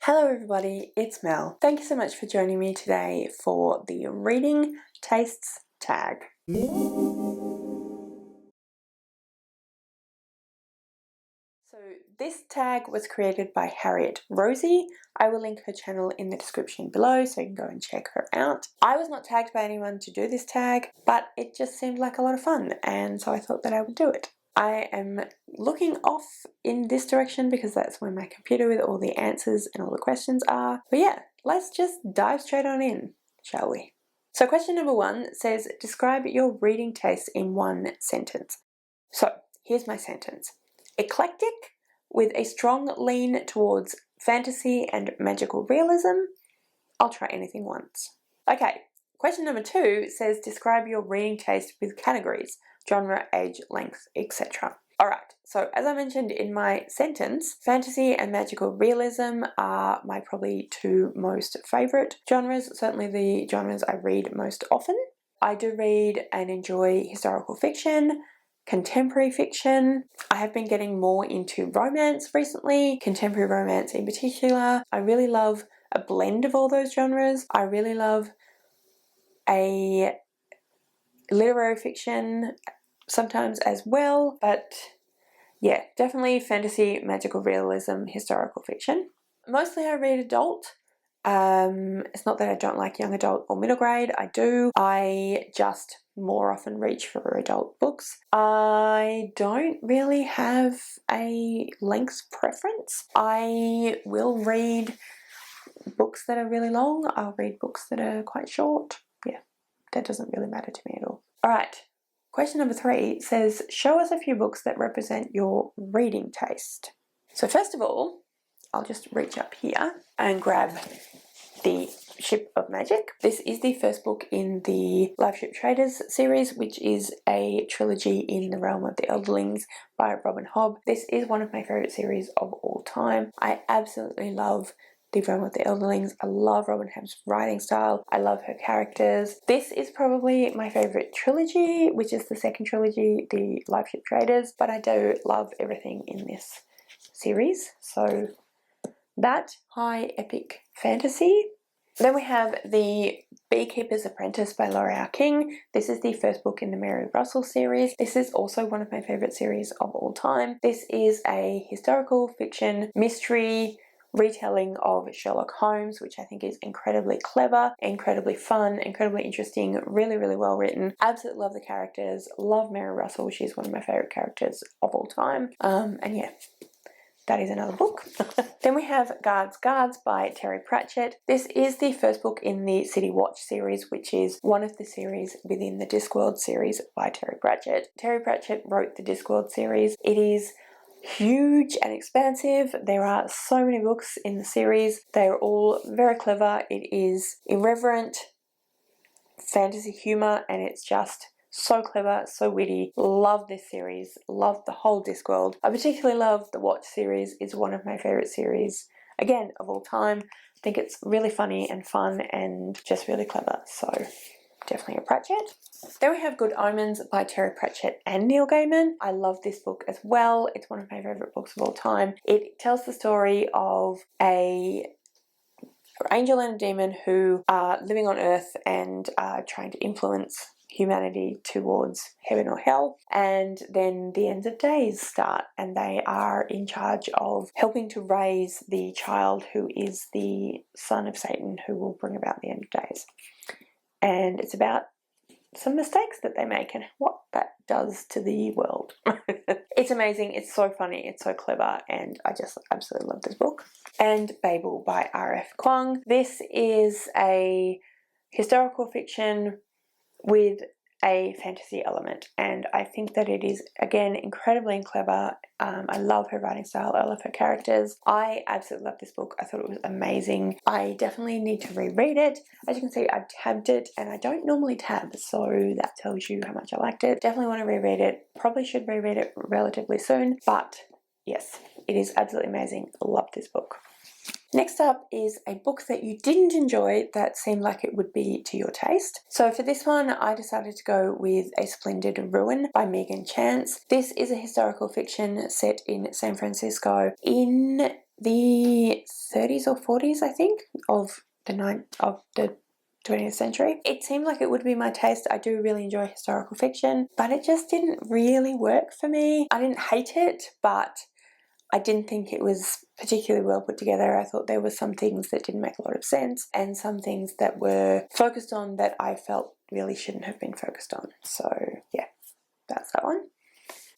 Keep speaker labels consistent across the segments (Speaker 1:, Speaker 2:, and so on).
Speaker 1: Hello everybody, it's Mel. Thank you so much for joining me today for the Reading Tastes tag. So this tag was created by Harriet Rosie. I will link her channel in the description below so you can go and check her out. I was not tagged by anyone to do this tag, but it just seemed like a lot of fun, and so I thought that I would do it. I am looking off in this direction because that's where my computer with all the answers and all the questions are. But yeah, let's just dive straight on in, shall we? So question number 1 says, describe your reading taste in one sentence. So here's my sentence. Eclectic, with a strong lean towards fantasy and magical realism. I'll try anything once. Okay, question number 2 says, describe your reading taste with categories. Genre, age, length, etc. Alright, so as I mentioned in my sentence, fantasy and magical realism are my probably 2 most favourite genres, certainly the genres I read most often. I do read and enjoy historical fiction, contemporary fiction. I have been getting more into romance recently, contemporary romance in particular. I really love a blend of all those genres. I really love a literary fiction sometimes as well, but yeah, definitely fantasy, magical realism, historical fiction. Mostly I read adult. It's not that I don't like young adult or middle grade, I do. I just more often reach for adult books. I don't really have a length preference. I will read books that are really long. I'll read books that are quite short. Yeah, that doesn't really matter to me at all. Alright, question number 3 says, show us a few books that represent your reading taste. So first of all, I'll just reach up here and grab the Ship of Magic. This is the first book in the Live Ship Traders series, which is a trilogy in the realm of the Elderlings by Robin Hobb. This is one of my favourite series of all time. I absolutely love the realm of the Elderlings. I love Robin Hobb's writing style. I love her characters. This is probably my favourite trilogy, which is the second trilogy, the Live Ship Traders, but I do love everything in this series. So that, high epic fantasy. Then we have The Beekeeper's Apprentice by L'Oreal King. This is the first book in the Mary Russell series. This is also one of my favourite series of all time. This is a historical fiction mystery retelling of Sherlock Holmes, which I think is incredibly clever, incredibly fun, incredibly interesting, really, really well written. Absolutely love the characters, love Mary Russell. She's one of my favourite characters of all time. And yeah, that is another book. Then we have Guards by Terry Pratchett. This is the first book in the City Watch series, which is one of the series within the Discworld series by Terry Pratchett. Terry Pratchett wrote the Discworld series. It is huge and expansive. There are so many books in the series. They are all very clever. It is irreverent fantasy humour, and it's just so clever, so witty. Love this series. Love the whole Discworld. I particularly love the Watch series. It's one of my favourite series, again, of all time. I think it's really funny and fun and just really clever. So definitely a Pratchett. Then we have Good Omens by Terry Pratchett and Neil Gaiman. I love this book as well. It's one of my favourite books of all time. It tells the story of a angel and a demon who are living on Earth and are trying to influence humanity towards heaven or hell, and then the ends of days start, and they are in charge of helping to raise the child who is the son of Satan, who will bring about the end of days. And it's about some mistakes that they make and what that does to the world. It's amazing, it's so funny, it's so clever, and I just absolutely love this book. And Babel by R.F. Kuang. This is a historical fiction with a fantasy element, and I think that it is, again, incredibly clever. I love her writing style, I love her characters. I absolutely love this book. I thought it was amazing. I definitely need to reread it. As you can see, I've tabbed it, and I don't normally tab, so that tells you how much I liked it. Definitely want to reread it. Probably should reread it relatively soon, but yes, it is absolutely amazing. Love this book. Next up is a book that you didn't enjoy that seemed like it would be to your taste. So for this one, I decided to go with A Splendid Ruin by Megan Chance. This is a historical fiction set in San Francisco in the 30s or 40s, I think, of the 20th century. It seemed like it would be my taste. I do really enjoy historical fiction, but it just didn't really work for me. I didn't hate it, but I didn't think it was particularly well put together. I thought there were some things that didn't make a lot of sense and some things that were focused on that I felt really shouldn't have been focused on. So yeah, that's that one.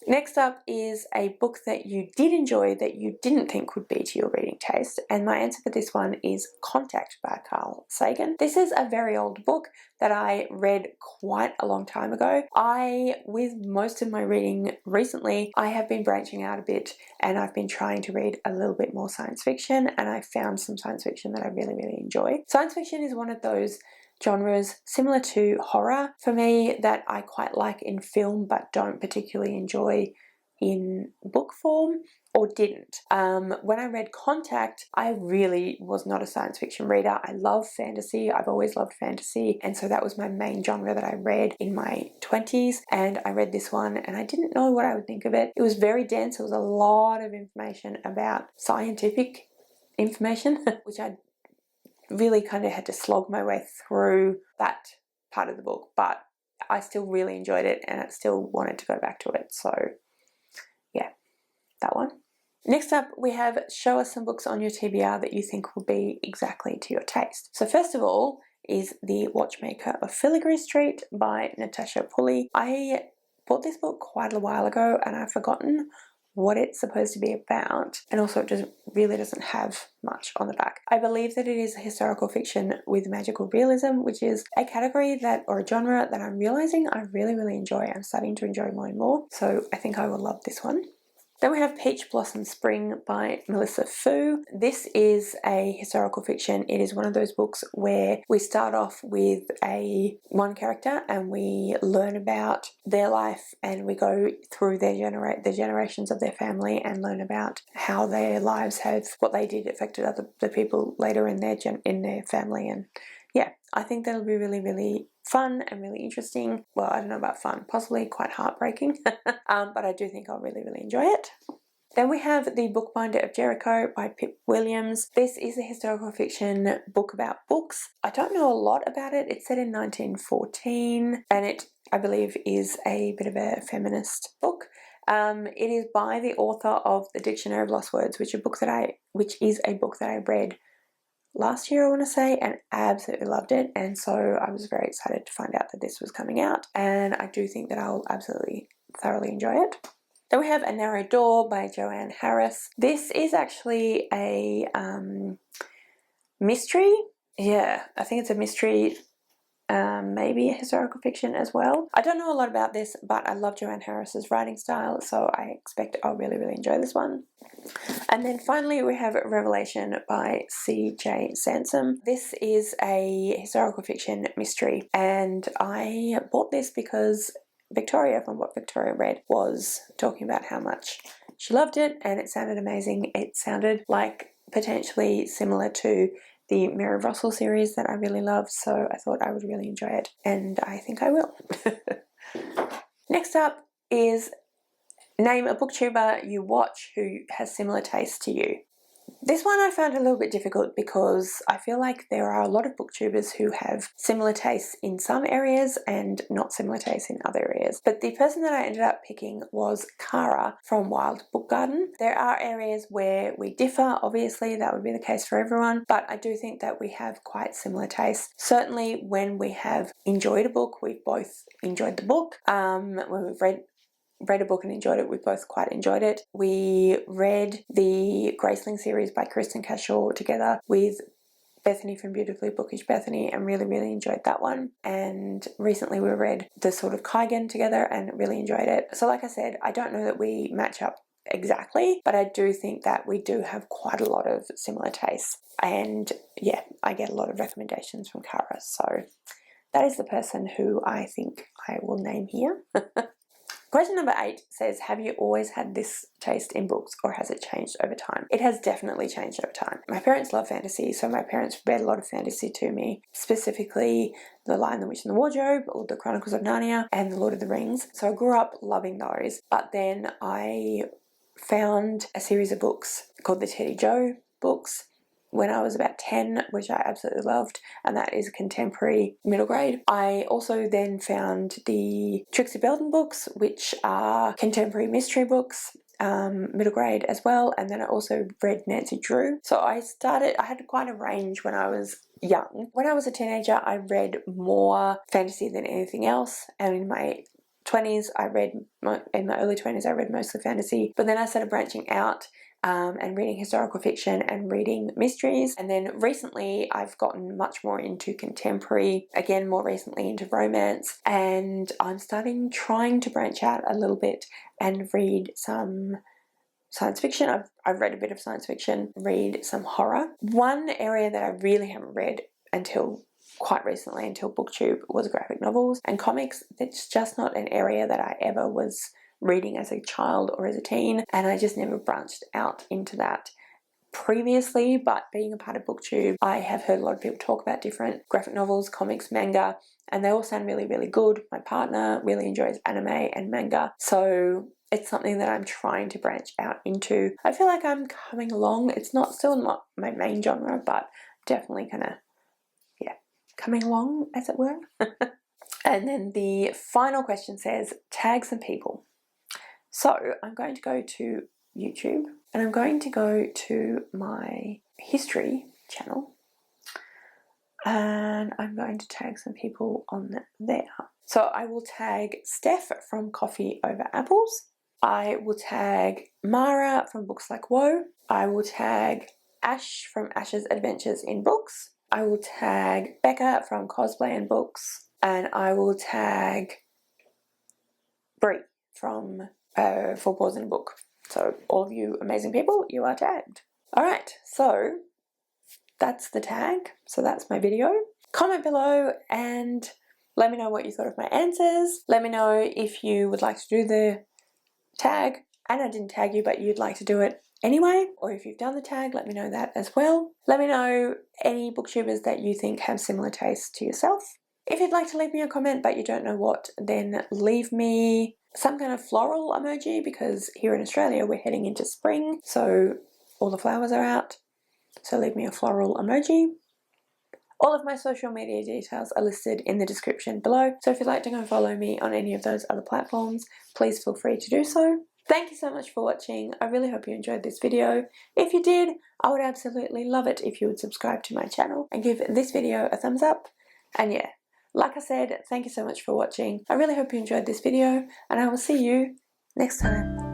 Speaker 1: Next up is a book that you did enjoy that you didn't think would be to your reading taste, and my answer for this one is Contact by Carl Sagan. This is a very old book that I read quite a long time ago. With most of my reading recently, I have been branching out a bit and I've been trying to read a little bit more science fiction, and I found some science fiction that I really, really enjoy. Science fiction is one of those genres similar to horror for me that I quite like in film but don't particularly enjoy in book form, or didn't. When I read Contact, I really was not a science fiction reader. I love fantasy. I've always loved fantasy, and so that was my main genre that I read in my 20s, and I read this one and I didn't know what I would think of it. It was very dense. It was a lot of information about scientific information which I really kind of had to slog my way through that part of the book, but I still really enjoyed it and I still wanted to go back to it. So yeah, that one. Next up, we have show us some books on your TBR that you think will be exactly to your taste. So first of all is The Watchmaker of Filigree Street by Natasha Pulley. I bought this book quite a while ago and I've forgotten what it's supposed to be about, and also it just really doesn't have much on the back. I believe that it is a historical fiction with magical realism, which is a category or a genre that I'm realizing I really, really enjoy. I'm starting to enjoy more and more, so I think I will love this one. Then we have Peach Blossom Spring by Melissa Fu. This is a historical fiction. It is one of those books where we start off with one character and we learn about their life and we go through the generations of their family and learn about how their lives what they did affected the people later in their family. And yeah, I think that'll be really, really fun and really interesting. Well, I don't know about fun, possibly quite heartbreaking, but I do think I'll really, really enjoy it. Then we have The Bookbinder of Jericho by Pip Williams. This is a historical fiction book about books. I don't know a lot about it. It's set in 1914 and it, I believe, is a bit of a feminist book. It is by the author of The Dictionary of Lost Words, which is a book that I read last year, I want to say, and absolutely loved it, and so I was very excited to find out that this was coming out, and I do think that I'll absolutely thoroughly enjoy it. Then we have A Narrow Door by Joanne Harris. This is actually a mystery. Yeah, I think it's a mystery, maybe a historical fiction as well. I don't know a lot about this, but I love Joanne Harris's writing style, so I expect I'll really, really enjoy this one. And then finally we have Revelation by C.J. Sansom. This is a historical fiction mystery, and I bought this because Victoria, from what Victoria read, was talking about how much she loved it and it sounded amazing. It sounded like potentially similar to the Mary Russell series that I really love, so I thought I would really enjoy it, and I think I will. Next up is name a booktuber you watch who has similar tastes to you. This one I found a little bit difficult because I feel like there are a lot of booktubers who have similar tastes in some areas and not similar tastes in other areas. But the person that I ended up picking was Cara from Wild Book Garden. There are areas where we differ, obviously that would be the case for everyone, but I do think that we have quite similar tastes. Certainly when we have enjoyed a book, we've both enjoyed the book. When we've read a book and enjoyed it, we both quite enjoyed it. We read the Graceling series by Kristen Cashore together with Bethany from Beautifully Bookish Bethany and really, really enjoyed that one. And recently we read The Sword of Kygan together and really enjoyed it. So like I said, I don't know that we match up exactly, but I do think that we do have quite a lot of similar tastes. And yeah, I get a lot of recommendations from Cara. So that is the person who I think I will name here. Question number 8 says, have you always had this taste in books or has it changed over time? It has definitely changed over time. My parents love fantasy, so my parents read a lot of fantasy to me, specifically The Lion, the Witch and the Wardrobe, or The Chronicles of Narnia, and The Lord of the Rings. So I grew up loving those, but then I found a series of books called the Teddy Joe books when I was about 10, which I absolutely loved, and that is contemporary middle grade. I also then found the Trixie Belden books, which are contemporary mystery books, middle grade as well, and then I also read Nancy Drew. So I had quite a range when I was young. When I was a teenager, I read more fantasy than anything else, and in my 20s, in my early 20s, I read mostly fantasy, but then I started branching out and reading historical fiction and reading mysteries. And then recently I've gotten much more into contemporary, again more recently into romance, and I'm trying to branch out a little bit and read some science fiction. I've read a bit of science fiction, read some horror. One area that I really haven't read until quite recently, until Booktube, was graphic novels and comics. It's just not an area that I ever was reading as a child or as a teen, and I just never branched out into that previously. But being a part of Booktube, I have heard a lot of people talk about different graphic novels, comics, manga, and they all sound really, really good. My partner really enjoys anime and manga, so it's something that I'm trying to branch out into. I feel like I'm coming along. It's still not my main genre, but definitely kind of, yeah, coming along, as it were. And then the final question says, tag some people. So I'm going to go to YouTube and I'm going to go to my history channel and I'm going to tag some people on there. So I will tag Steph from Coffee Over Apples. I will tag Mara from Books Like Woe. I will tag Ash from Ash's Adventures in Books. I will tag Becca from Cosplay and Books. And I will tag Brie from For Paws in a Book. So all of you amazing people, you are tagged. Alright, so that's the tag. So that's my video. Comment below and let me know what you thought of my answers. Let me know if you would like to do the tag and I didn't tag you but you'd like to do it anyway, or if you've done the tag, let me know that as well. Let me know any booktubers that you think have similar tastes to yourself. If you'd like to leave me a comment but you don't know what, then leave me some kind of floral emoji, because here in Australia we're heading into spring, so all the flowers are out. So leave me a floral emoji. All of my social media details are listed in the description below, so if you'd like to go and follow me on any of those other platforms, please feel free to do so. Thank you so much for watching. I really hope you enjoyed this video. If you did, I would absolutely love it if you would subscribe to my channel and give this video a thumbs up. And yeah, like I said, thank you so much for watching. I really hope you enjoyed this video and I will see you next time.